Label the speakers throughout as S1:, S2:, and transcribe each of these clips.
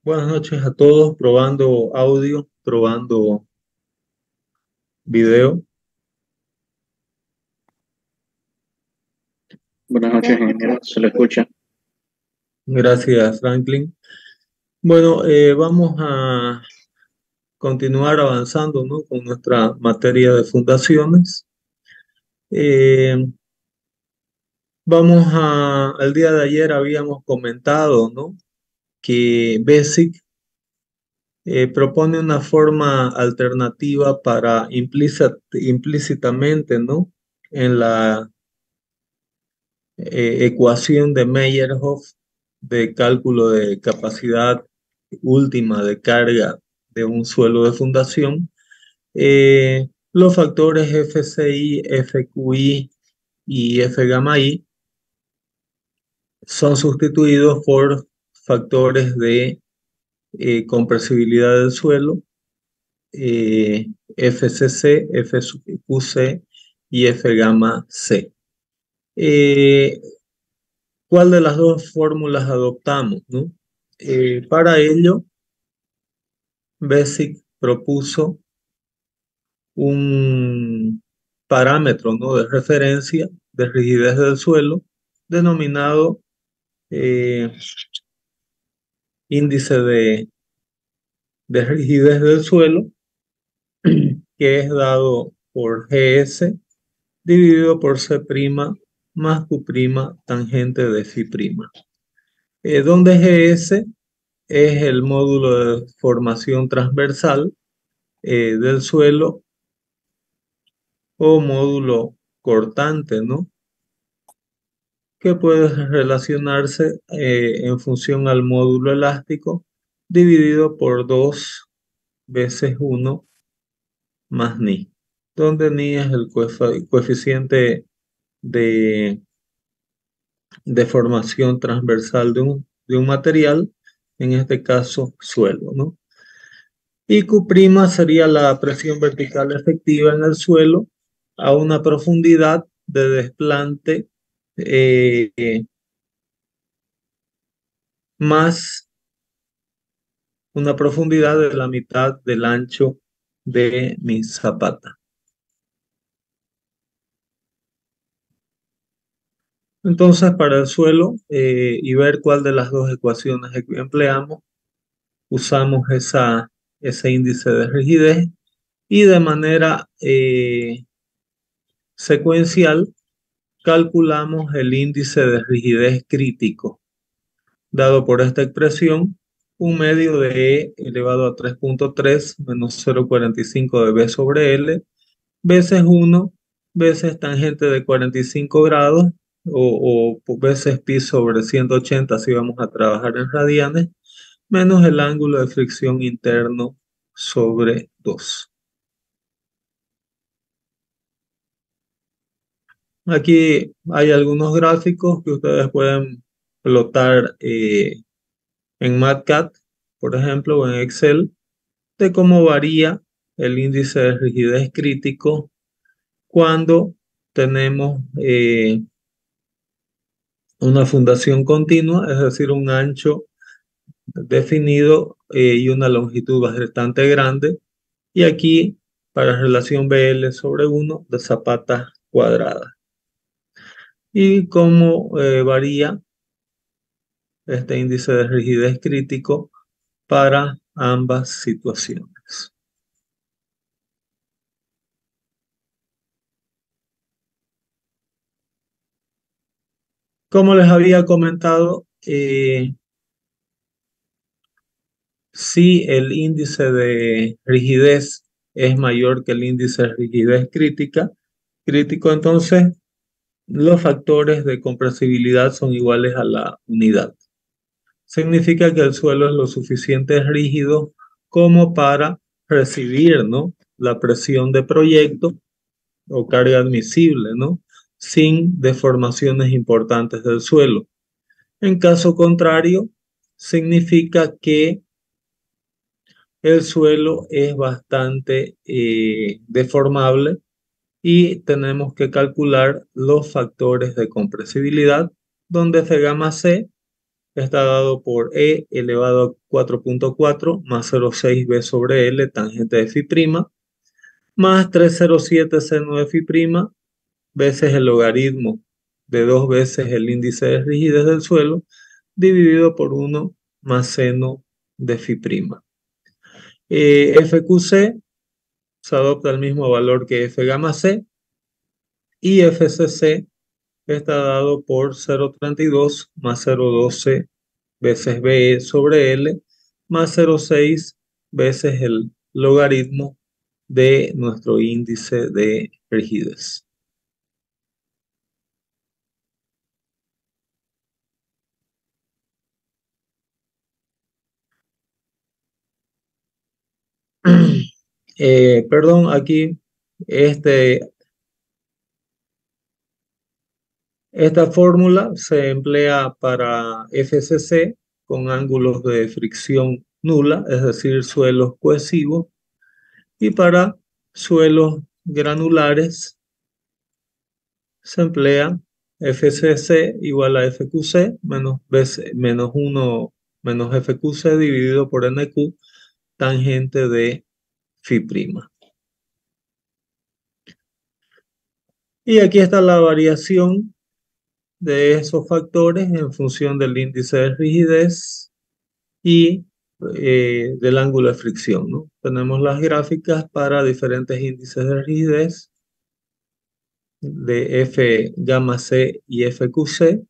S1: Buenas noches a todos, probando audio, probando video.
S2: Buenas noches, ingeniero. Se lo escucha.
S1: Gracias, Franklin. Bueno, vamos a continuar avanzando, ¿no?, con nuestra materia de fundaciones. Eh, el día de ayer habíamos comentado, ¿no?, que BASIC propone una forma alternativa para implícitamente, ¿no?, en la ecuación de Meyerhoff de cálculo de capacidad última de carga de un suelo de fundación, los factores FCI, FQI y F gamma I son sustituidos por factores de compresibilidad del suelo, FCC, FQC y F gamma C. ¿Cuál de las dos fórmulas adoptamos, no? Para ello, Basic propuso un parámetro, ¿no?, de referencia de rigidez del suelo denominado eh, índice de rigidez del suelo, que es dado por GS dividido por C' más Q' tangente de Φ', donde GS es el módulo de formación transversal del suelo o módulo cortante, ¿no?, que puede relacionarse en función al módulo elástico dividido por 2 veces 1 más ni, donde ni es el coeficiente de, de formación transversal de un material, en este caso suelo, ¿no? Y Q' sería la presión vertical efectiva en el suelo a una profundidad de desplante más una profundidad de la mitad del ancho de mi zapata. Entonces, para el suelo y ver cuál de las dos ecuaciones empleamos, usamos ese índice de rigidez y de manera secuencial calculamos el índice de rigidez crítico, dado por esta expresión, un medio de E elevado a 3.3 menos 0,45 de B sobre L, veces 1, veces tangente de 45 grados, o veces pi sobre 180 si vamos a trabajar en radianes, menos el ángulo de fricción interno sobre 2. Aquí hay algunos gráficos que ustedes pueden plotar en MATCAD, por ejemplo, o en Excel, de cómo varía el índice de rigidez crítico cuando tenemos una fundación continua, es decir, un ancho definido y una longitud bastante grande. Y aquí, para relación BL sobre 1 de zapata cuadrada. Y cómo varía este índice de rigidez crítico para ambas situaciones. Como les había comentado, si el índice de rigidez es mayor que el índice de rigidez crítico, entonces los factores de compresibilidad son iguales a la unidad. Significa que el suelo es lo suficiente rígido como para recibir, ¿no?, la presión de proyecto o carga admisible, ¿no?, sin deformaciones importantes del suelo. En caso contrario, significa que el suelo es bastante deformable y tenemos que calcular los factores de compresibilidad, donde F gamma C está dado por E elevado a 4.4 más 0,6 B sobre L, tangente de phi', más 307 seno de phi' veces el logaritmo de 2 veces el índice de rigidez del suelo, dividido por 1 más seno de phi'. FQC se adopta el mismo valor que F gamma C, y FCC está dado por 0,32 más 0,12 veces B sobre L más 0,6 veces el logaritmo de nuestro índice de rigidez. Perdón, aquí esta fórmula se emplea para FCC con ángulos de fricción nula, es decir, suelos cohesivos, y para suelos granulares se emplea FCC igual a FQC menos 1 menos FQC dividido por NQ, tangente de phi'. Y aquí está la variación de esos factores en función del índice de rigidez y del ángulo de fricción, ¿no? Tenemos las gráficas para diferentes índices de rigidez de F gamma C y FQC.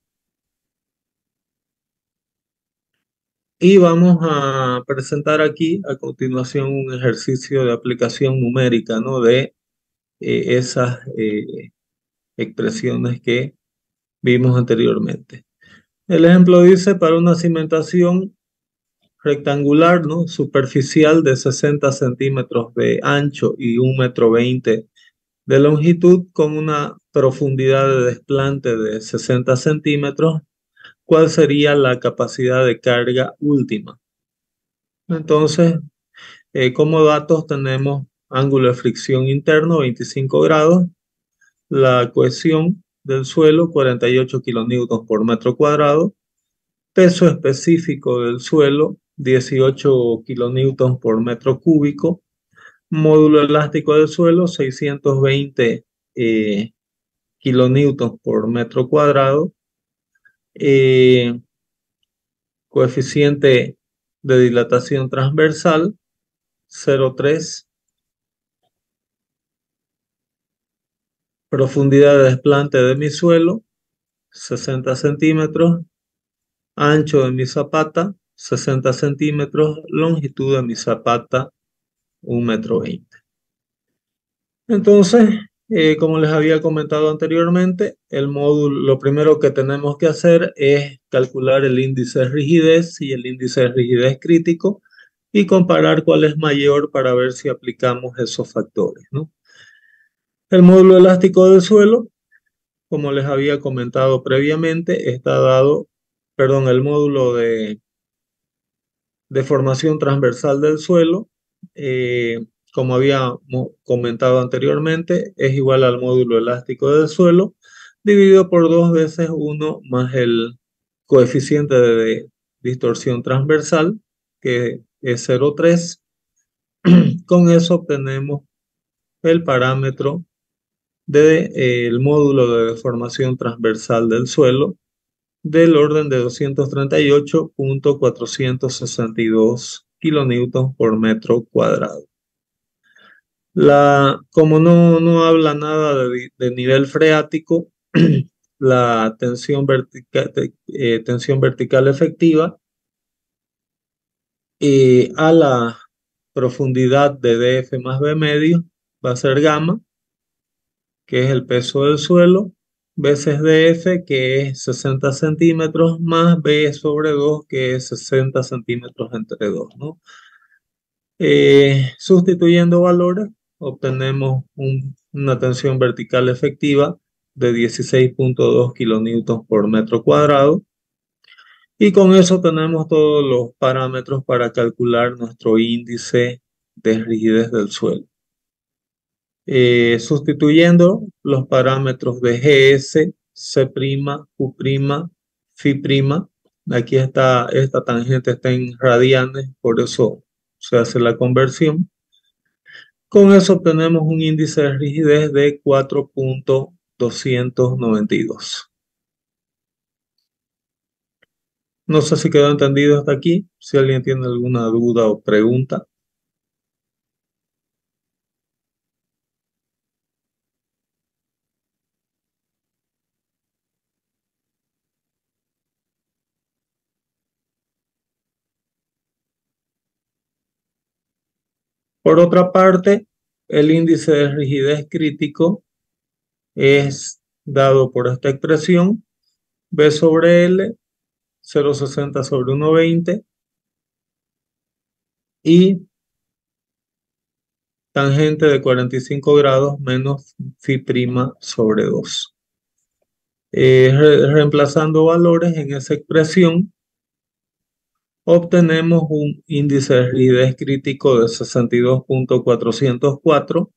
S1: Y vamos a presentar aquí a continuación un ejercicio de aplicación numérica, ¿no? De esas expresiones que vimos anteriormente. El ejemplo dice para una cimentación rectangular, ¿no? Superficial de 60 centímetros de ancho y 1,20 m de longitud con una profundidad de desplante de 60 centímetros, ¿cuál sería la capacidad de carga última? Entonces, como datos tenemos ángulo de fricción interno 25 grados, la cohesión del suelo 48 kilonewtons por metro cuadrado, peso específico del suelo 18 kilonewtons por metro cúbico, módulo elástico del suelo 620 kilonewtons por metro cuadrado, coeficiente de dilatación transversal 0,3, profundidad de desplante de mi suelo 60 centímetros, ancho de mi zapata 60 centímetros, longitud de mi zapata 1,20 m. Entonces, como les había comentado anteriormente, el módulo, lo primero que tenemos que hacer es calcular el índice de rigidez y el índice de rigidez crítico y comparar cuál es mayor para ver si aplicamos esos factores, ¿no? El módulo elástico del suelo, como les había comentado previamente, está dado, perdón, el módulo de deformación transversal del suelo, como había comentado anteriormente, es igual al módulo elástico del suelo, dividido por 2 veces 1 más el coeficiente de distorsión transversal, que es 0,3. Con eso obtenemos el parámetro del módulo de deformación transversal del suelo del orden de 238.462 kilonewtons por metro cuadrado. Como no habla nada de nivel freático, la tensión vertical efectiva a la profundidad de DF más B medio va a ser gamma, que es el peso del suelo, veces DF, que es 60 centímetros, más B sobre 2, que es 60 centímetros entre 2, ¿no? Sustituyendo valores, obtenemos una tensión vertical efectiva de 16.2 kilonewtons por metro cuadrado. Y con eso tenemos todos los parámetros para calcular nuestro índice de rigidez del suelo. Sustituyendo los parámetros de GS, C', Q', phi', Aquí está, esta tangente está en radianes, por eso se hace la conversión. Con eso obtenemos un índice de rigidez de 4.292. No sé si quedó entendido hasta aquí. Si alguien tiene alguna duda o pregunta. Por otra parte, el índice de rigidez crítico es dado por esta expresión: B sobre L, 0,60 sobre 1,20, y tangente de 45 grados menos phi prima sobre 2. Reemplazando valores en esa expresión, obtenemos un índice de rigidez crítico de 62.404,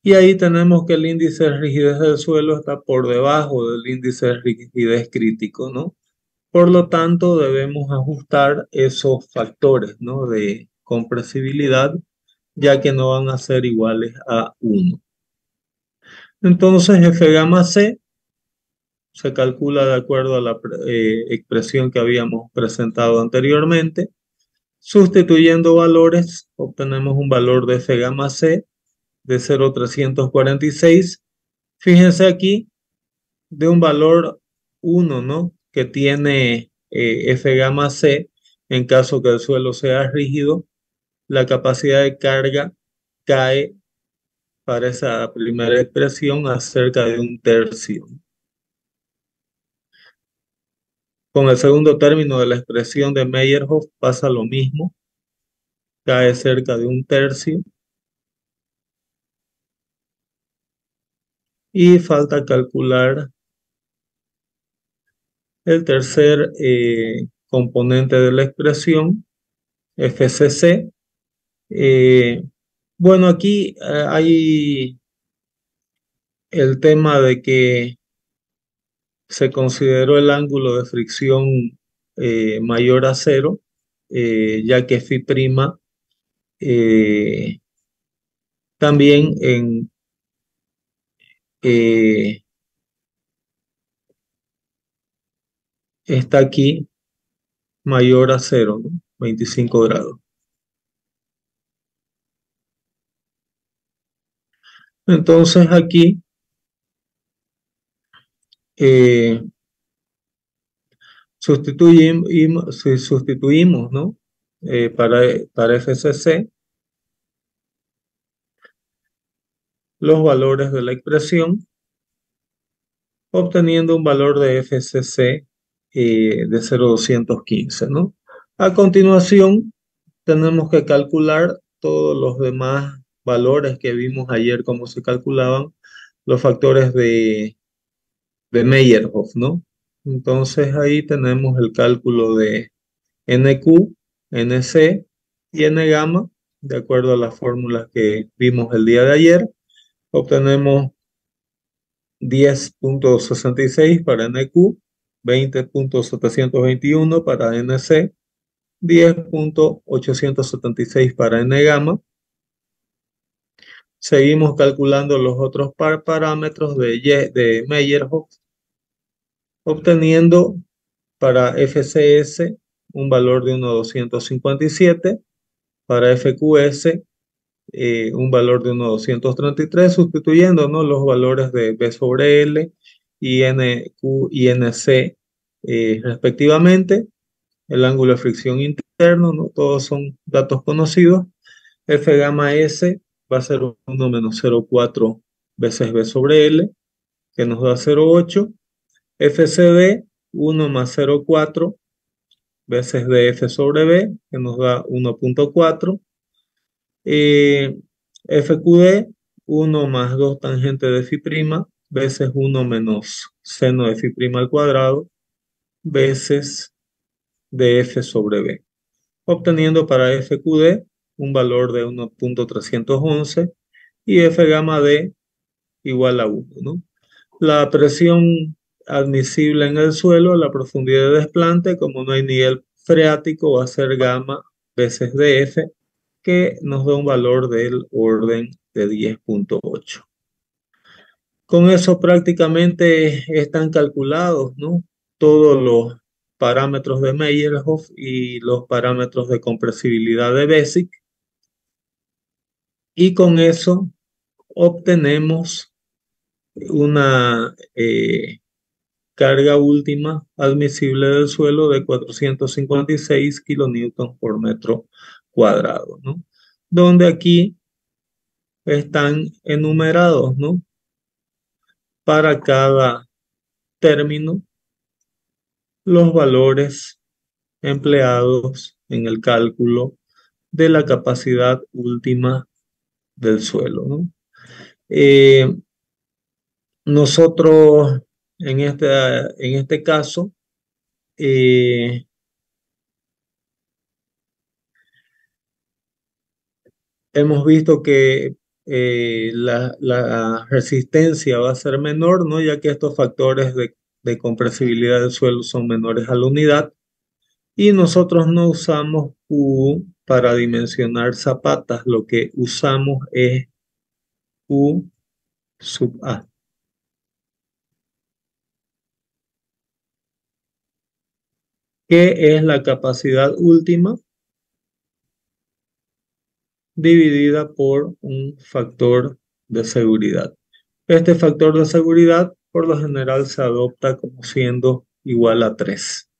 S1: y ahí tenemos que el índice de rigidez del suelo está por debajo del índice de rigidez crítico, ¿no? Por lo tanto, debemos ajustar esos factores, ¿no?, de compresibilidad, ya que no van a ser iguales a 1. Entonces, F gamma C se calcula de acuerdo a la expresión que habíamos presentado anteriormente. Sustituyendo valores, obtenemos un valor de F gamma C de 0,346. Fíjense aquí, de un valor 1, ¿no?, que tiene F gamma C, en caso que el suelo sea rígido, la capacidad de carga cae para esa primera expresión a cerca de 1/3. Con el segundo término de la expresión de Meyerhof pasa lo mismo, cae cerca de 1/3. Y falta calcular el tercer componente de la expresión, FCC. Bueno, aquí hay el tema de que se consideró el ángulo de fricción mayor a 0, ya que phi prima también eh, está aquí mayor a 0, ¿no?, 25 grados. Entonces aquí eh, sustituimos, ¿no?, para FCC los valores de la expresión, obteniendo un valor de FCC de 0,215, ¿no? A continuación, tenemos que calcular todos los demás valores que vimos ayer, cómo se calculaban los factores de Meyerhof, ¿no? Entonces ahí tenemos el cálculo de NQ, NC y N gamma, de acuerdo a las fórmulas que vimos el día de ayer. Obtenemos 10.66 para NQ, 20.721 para NC, 10.876 para N gamma. Seguimos calculando los otros parámetros de Meyerhof, obteniendo para FCS un valor de 1,257, para FQS un valor de 1,233, sustituyendo, ¿no?, los valores de B sobre L y NQ y NC respectivamente. El ángulo de fricción interno, ¿no?, todos son datos conocidos. F gamma S va a ser 1 menos 0,4 veces B sobre L, que nos da 0,8. FCD, 1 más 0,4 veces DF sobre B, que nos da 1,4. FQD, 1 más 2 tangente de phi prima, veces 1 menos seno de phi prima al cuadrado, veces DF sobre B. Obteniendo para FQD un valor de 1.311 y F gamma D igual a 1, ¿no? La presión admisible en el suelo, la profundidad de desplante, como no hay nivel freático, va a ser gamma veces df, que nos da un valor del orden de 10.8. Con eso prácticamente están calculados, ¿no? Todos los parámetros de Meyerhof y los parámetros de compresibilidad de Bessick. Y con eso obtenemos una carga última admisible del suelo de 456 kilonewtons por metro cuadrado, ¿no? Donde aquí están enumerados, ¿no? Para cada término, los valores empleados en el cálculo de la capacidad última del suelo, ¿no? Nosotros en este caso eh, hemos visto que la resistencia va a ser menor, ¿no? Ya que estos factores de compresibilidad del suelo son menores a la unidad. Y nosotros no usamos U para dimensionar zapatas, lo que usamos es U sub A. Que es la capacidad última dividida por un factor de seguridad. Este factor de seguridad por lo general se adopta como siendo igual a 3.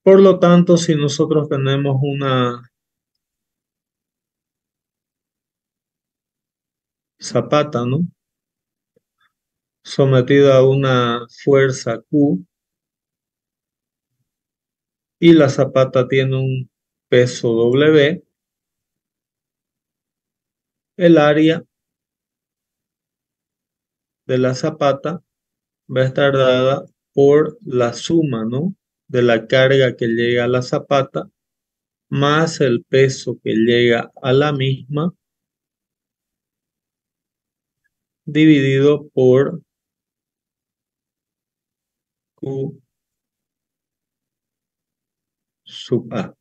S1: Por lo tanto, si nosotros tenemos una zapata, ¿no? Sometida a una fuerza Q y la zapata tiene un peso W, el área de la zapata va a estar dada por la suma, ¿no? De la carga que llega a la zapata más el peso que llega a la misma dividido por Q sub A.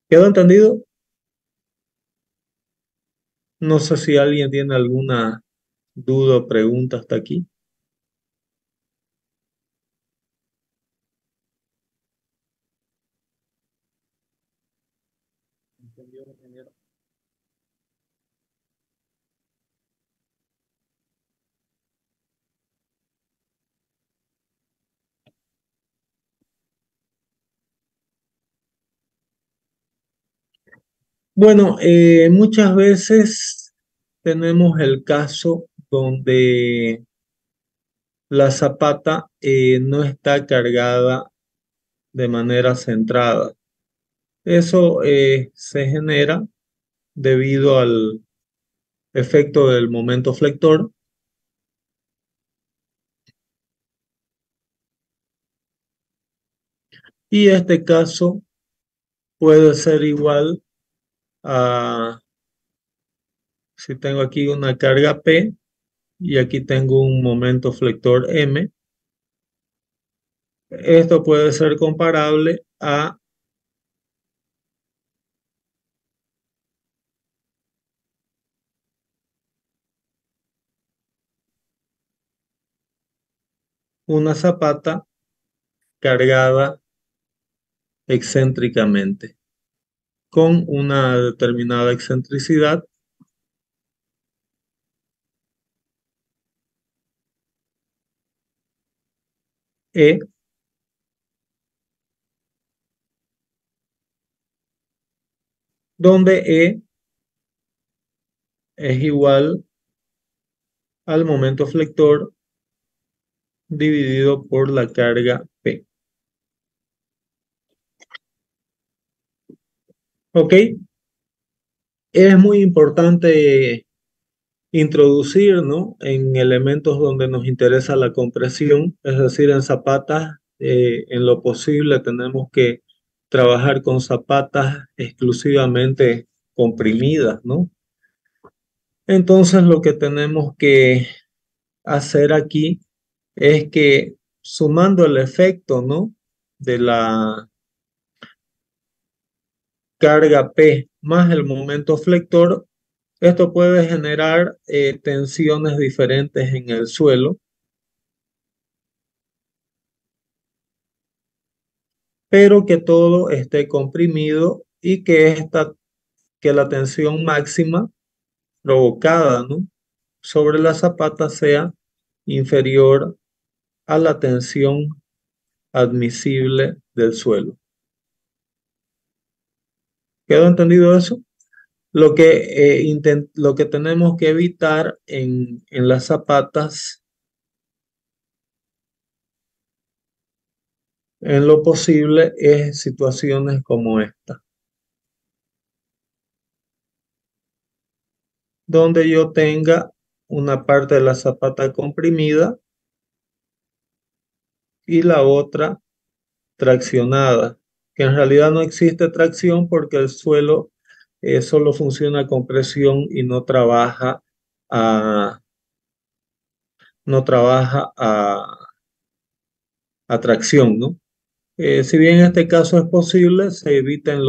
S1: ¿Quedó entendido? No sé si alguien tiene alguna duda o pregunta hasta aquí. Bueno, muchas veces tenemos el caso donde la zapata no está cargada de manera centrada. Eso se genera debido al efecto del momento flector. Y este caso puede ser igual a, si tengo aquí una carga P y aquí tengo un momento flector M, esto puede ser comparable a una zapata cargada excéntricamente con una determinada excentricidad E, donde E es igual al momento flector dividido por la carga P. ¿Ok? Es muy importante introducir, ¿no? En elementos donde nos interesa la compresión, es decir, en zapatas, en lo posible tenemos que trabajar con zapatas exclusivamente comprimidas, ¿no? Entonces lo que tenemos que hacer aquí es que sumando el efecto, ¿no?, de la carga P más el momento flector, esto puede generar tensiones diferentes en el suelo, pero que todo esté comprimido y que la tensión máxima provocada, ¿no?, sobre la zapata sea inferior a la tensión admisible del suelo. ¿Quedó entendido eso? Lo que tenemos que evitar en las zapatas, en lo posible, es situaciones como esta, donde yo tenga una parte de la zapata comprimida y la otra traccionada, que en realidad no existe tracción porque el suelo solo funciona con presión y a, no trabaja a tracción, ¿no? Si bien en este caso es posible, se evita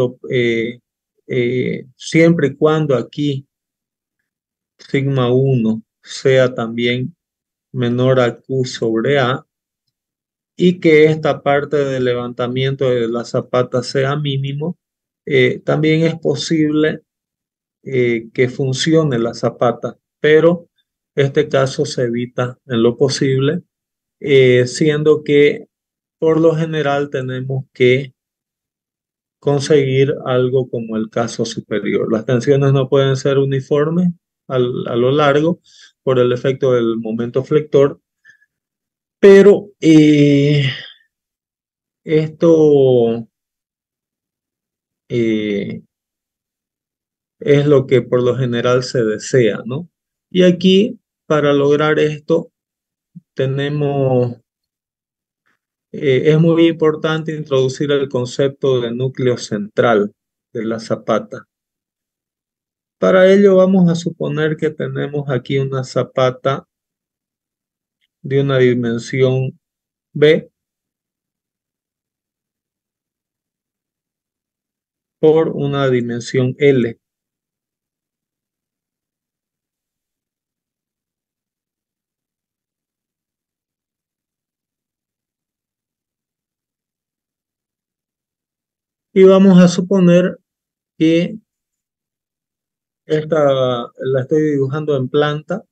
S1: siempre y cuando aquí sigma 1 sea también menor a Q sobre A y que esta parte del levantamiento de la zapata sea mínimo, también es posible que funcione la zapata, pero este caso se evita en lo posible, siendo que por lo general tenemos que conseguir algo como el caso superior. Las tensiones no pueden ser uniformes a lo largo por el efecto del momento flector, pero esto eh, es lo que por lo general se desea, ¿no? Y aquí, para lograr esto, tenemos, es muy importante introducir el concepto de núcleo central de la zapata. Para ello vamos a suponer que tenemos aquí una zapata de una dimensión B por una dimensión L. Y vamos a suponer que esta la estoy dibujando en planta,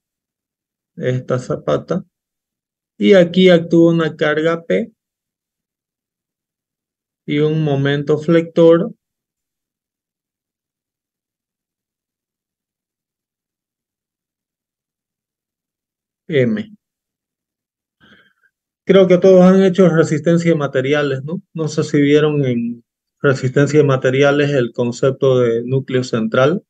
S1: esta zapata, y aquí actúa una carga P y un momento flector M. Creo que todos han hecho resistencia de materiales, ¿no? No sé si vieron en resistencia de materiales el concepto de núcleo central.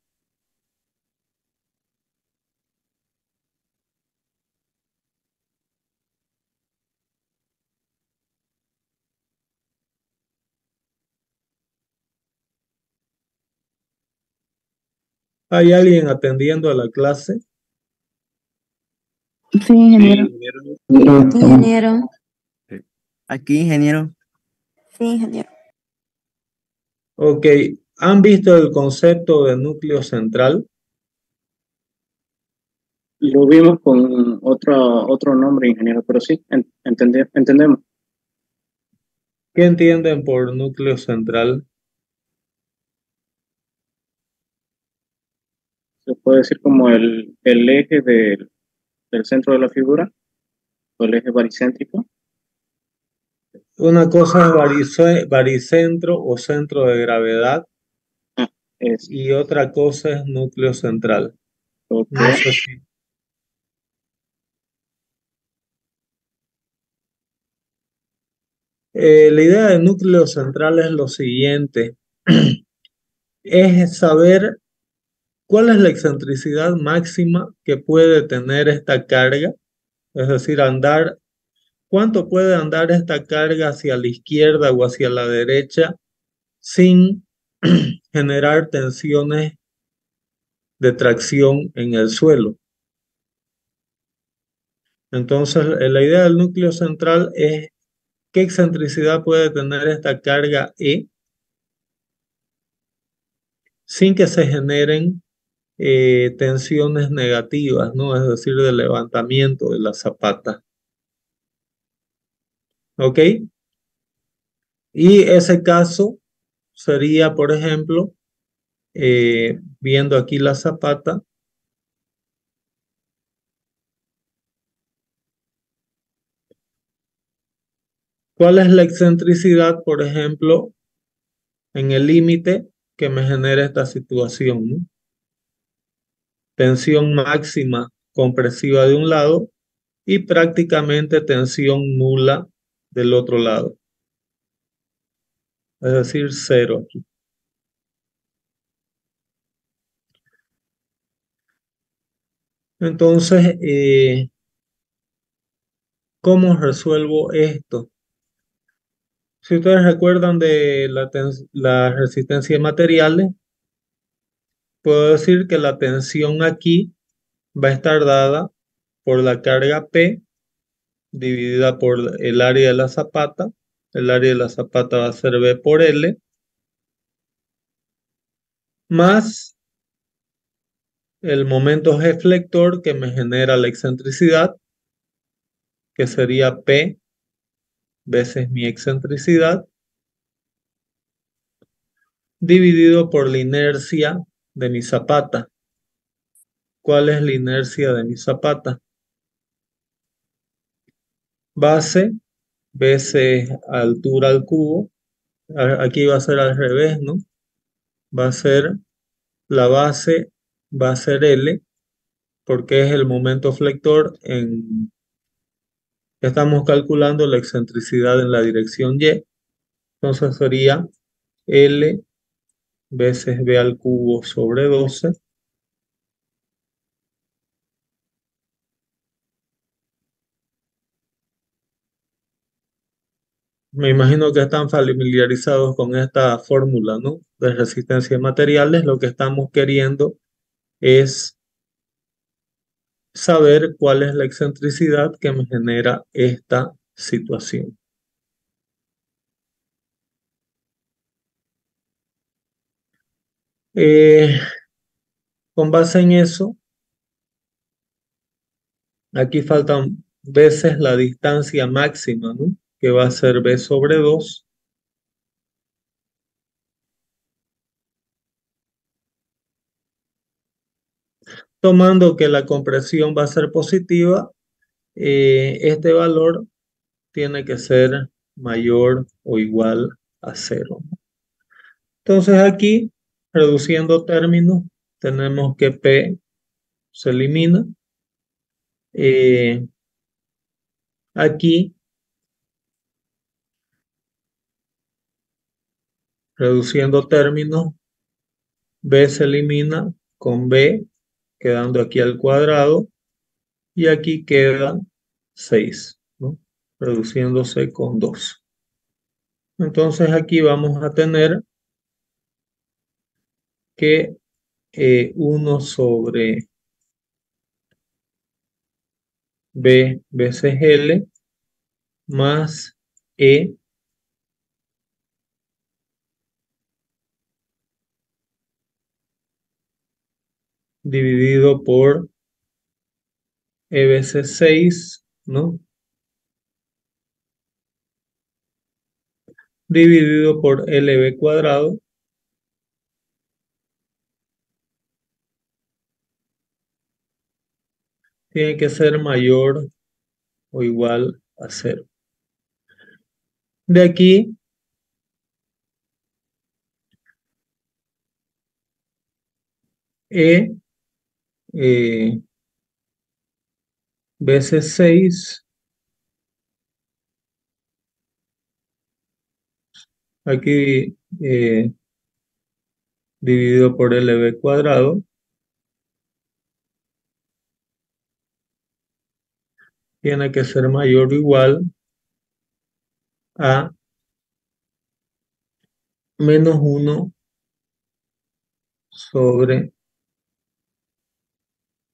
S1: ¿Hay alguien atendiendo a la clase?
S3: Sí, ingeniero.
S4: Sí, ingeniero.
S3: Aquí, ingeniero.
S4: Sí, ingeniero.
S1: Ok, ¿han visto el concepto de núcleo central?
S2: Lo vimos con otro nombre, ingeniero, pero sí, entendemos.
S1: ¿Qué entienden por núcleo central?
S2: Se puede decir como el eje del centro de la figura, o el eje baricéntrico.
S1: Una cosa es baricentro o centro de gravedad
S2: Ah, es,
S1: y otra cosa es núcleo central.
S2: ok.
S1: No sé si... la idea de núcleo central es lo siguiente, es saber cuál es la excentricidad máxima que puede tener esta carga, es decir, cuánto puede andar esta carga hacia la izquierda o hacia la derecha sin generar tensiones de tracción en el suelo. Entonces, la idea del núcleo central es qué excentricidad puede tener esta carga E sin que se generen tensiones negativas, ¿no? Es decir, de levantamiento de la zapata. ¿Ok? Y ese caso sería, por ejemplo, viendo aquí la zapata, ¿cuál es la excentricidad, por ejemplo, en el límite que me genera esta situación, ¿no? Tensión máxima compresiva de un lado y prácticamente tensión nula del otro lado. Es decir, cero aquí. Entonces, ¿cómo resuelvo esto? Si ustedes recuerdan de la resistencia de materiales, puedo decir que la tensión aquí va a estar dada por la carga P dividida por el área de la zapata. El área de la zapata va a ser B por L, más el momento deflector que me genera la excentricidad, que sería P veces mi excentricidad, dividido por la inercia de mi zapata. ¿Cuál es la inercia de mi zapata? Base veces altura al cubo. Aquí va a ser al revés, ¿no? Va a ser la base, va a ser L, porque es el momento flector estamos calculando la excentricidad en la dirección Y. Entonces sería L veces B al cubo sobre 12. Me imagino que están familiarizados con esta fórmula, ¿no? De resistencia de materiales. Lo que estamos queriendo es saber cuál es la excentricidad que me genera esta situación. Con base en eso, aquí faltan veces la distancia máxima, ¿no? Que va a ser B sobre 2. Tomando que la compresión va a ser positiva, este valor tiene que ser mayor o igual a 0. Entonces aquí, reduciendo términos, tenemos que P se elimina. Aquí, reduciendo términos, B se elimina con B, quedando aquí al cuadrado, y aquí queda 6, ¿no? Reduciéndose con 2. Entonces aquí vamos a tener que 1 sobre B veces L más E dividido por E veces 6, ¿no? Dividido por LB cuadrado. Tiene que ser mayor o igual a 0. De aquí, E veces 6, aquí dividido por LB cuadrado, tiene que ser mayor o igual a menos 1 sobre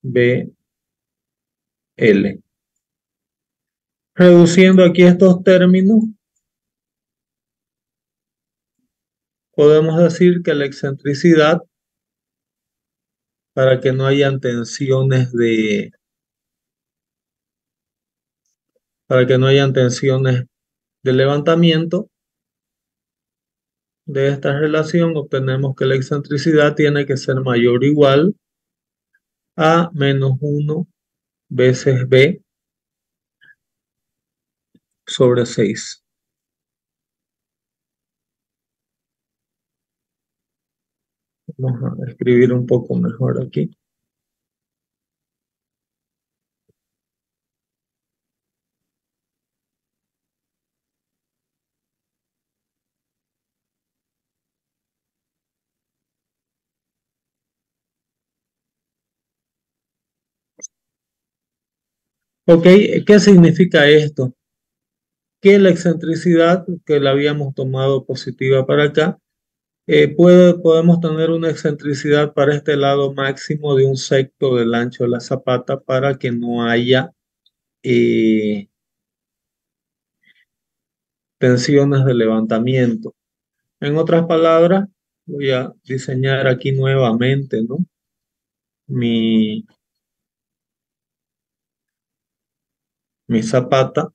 S1: BL. Reduciendo aquí estos términos, podemos decir que la excentricidad, para que no hayan tensiones de levantamiento de esta relación, obtenemos que la excentricidad tiene que ser mayor o igual a menos 1 veces B sobre 6. Vamos a escribir un poco mejor aquí. Ok, ¿qué significa esto? Que la excentricidad, que la habíamos tomado positiva para acá, podemos tener una excentricidad para este lado máximo de un sexto del ancho de la zapata para que no haya tensiones de levantamiento. En otras palabras, voy a diseñar aquí nuevamente, ¿no? Mi zapata.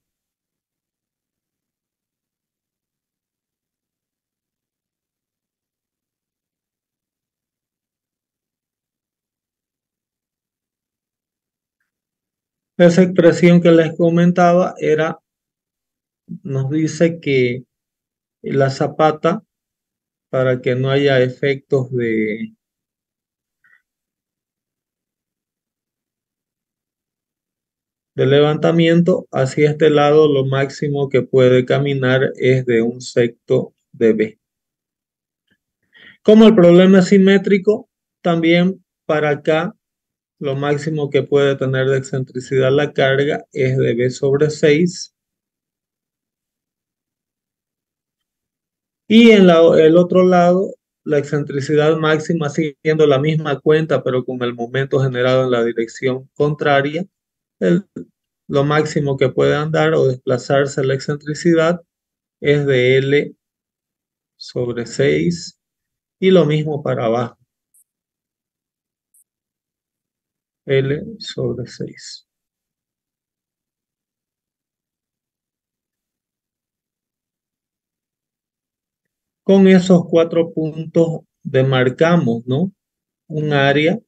S1: Esa expresión que les comentaba nos dice que la zapata, para que no haya efectos de levantamiento, hacia este lado lo máximo que puede caminar es de un sexto de B. Como el problema es simétrico, también para acá lo máximo que puede tener de excentricidad la carga es de B sobre 6. Y en el otro lado, la excentricidad máxima siguiendo la misma cuenta, pero con el momento generado en la dirección contraria, lo máximo que puede andar o desplazarse la excentricidad es de L sobre 6 y lo mismo para abajo. L sobre 6. Con esos 4 puntos demarcamos, ¿no? Un área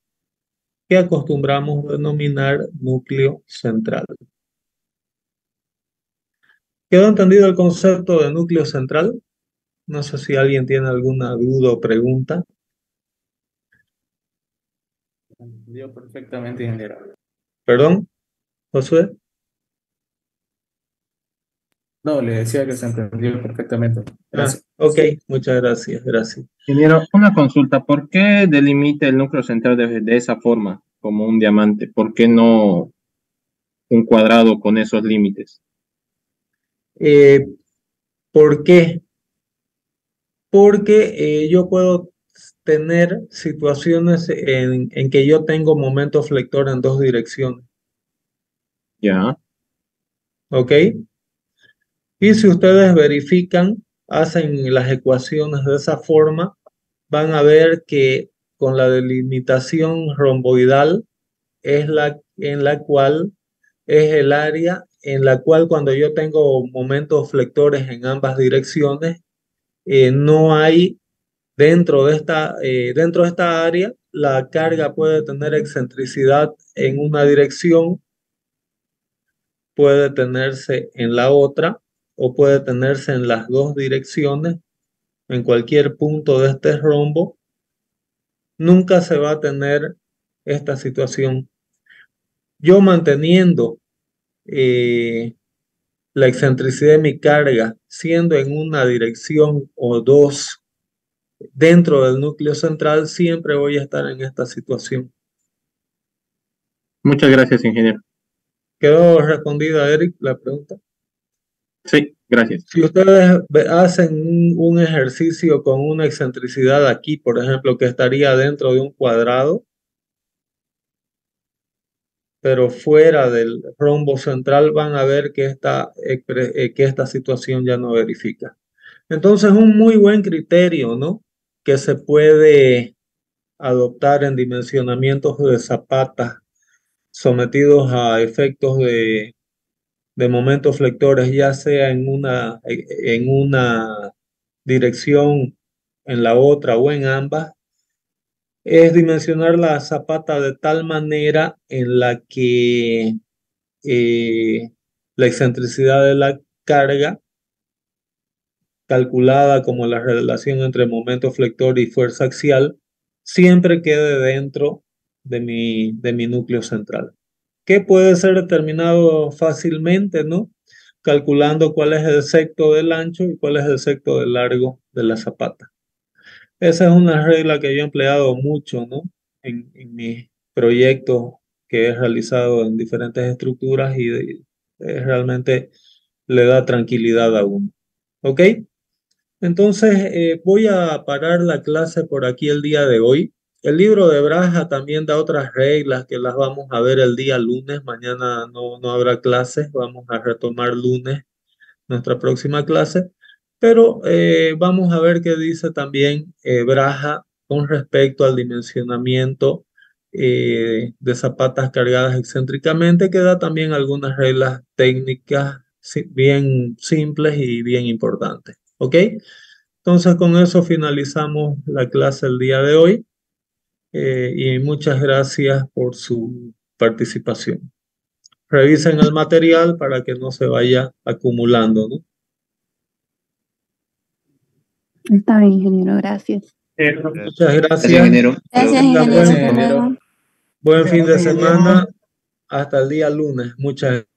S1: que acostumbramos denominar núcleo central. ¿Quedó entendido el concepto de núcleo central? No sé si alguien tiene alguna duda o pregunta.
S5: Entendió perfectamente, ingeniero.
S1: ¿Perdón, Josué?
S5: No, le decía que se entendió perfectamente. Gracias.
S1: Ok, muchas gracias, gracias.
S2: Ingeniero, una consulta. ¿Por qué delimita el núcleo central de esa forma, como un diamante? ¿Por qué no un cuadrado con esos límites?
S1: ¿Por qué? Porque yo puedo tener situaciones en que yo tengo momento flector en dos direcciones.
S2: Ya.
S1: ¿Ok? Y si ustedes verifican, hacen las ecuaciones de esa forma, van a ver que con la delimitación romboidal es en la cual es el área en la cual cuando yo tengo momentos flectores en ambas direcciones, no hay dentro de esta área, la carga puede tener excentricidad en una dirección, puede tenerse en la otra o puede tenerse en las dos direcciones, en cualquier punto de este rombo. Nunca se va a tener esta situación. Yo manteniendo la excentricidad de mi carga siendo en una dirección o dos dentro del núcleo central, siempre voy a estar en esta situación.
S2: Muchas gracias, ingeniero.
S1: ¿Quedó respondida, Eric, la pregunta?
S2: Sí, gracias.
S1: Si ustedes hacen un ejercicio con una excentricidad aquí, por ejemplo, que estaría dentro de un cuadrado, pero fuera del rombo central van a ver que esta situación ya no verifica. Entonces, un muy buen criterio, ¿no?, que se puede adoptar en dimensionamientos de zapatas sometidos a efectos de momentos flectores, ya sea en una dirección, en la otra o en ambas, es dimensionar la zapata de tal manera en la que la excentricidad de la carga, calculada como la relación entre momento flector y fuerza axial, siempre quede dentro de mi núcleo central, que puede ser determinado fácilmente, ¿no?, calculando cuál es el secto del ancho y cuál es el secto del largo de la zapata. Esa es una regla que yo he empleado mucho, ¿no?, en mis proyectos que he realizado en diferentes estructuras y realmente le da tranquilidad a uno. ¿Ok? Entonces, voy a parar la clase por aquí el día de hoy. El libro de Braja también da otras reglas que las vamos a ver el día lunes. Mañana no habrá clases, vamos a retomar lunes nuestra próxima clase. Pero vamos a ver qué dice también Braja con respecto al dimensionamiento de zapatas cargadas excéntricamente, que da también algunas reglas técnicas bien simples y bien importantes. ¿Ok? Entonces con eso finalizamos la clase el día de hoy y muchas gracias por su participación. Revisen el material para que no se vaya acumulando, ¿no?
S4: Está bien, ingeniero, gracias.
S1: Muchas gracias.
S2: ingeniero.
S4: Gracias,
S1: Tengan
S4: ingeniero.
S5: Ingeniero.
S1: buen fin de
S5: Ingeniero.
S1: semana. Hasta el día lunes. Muchas gracias.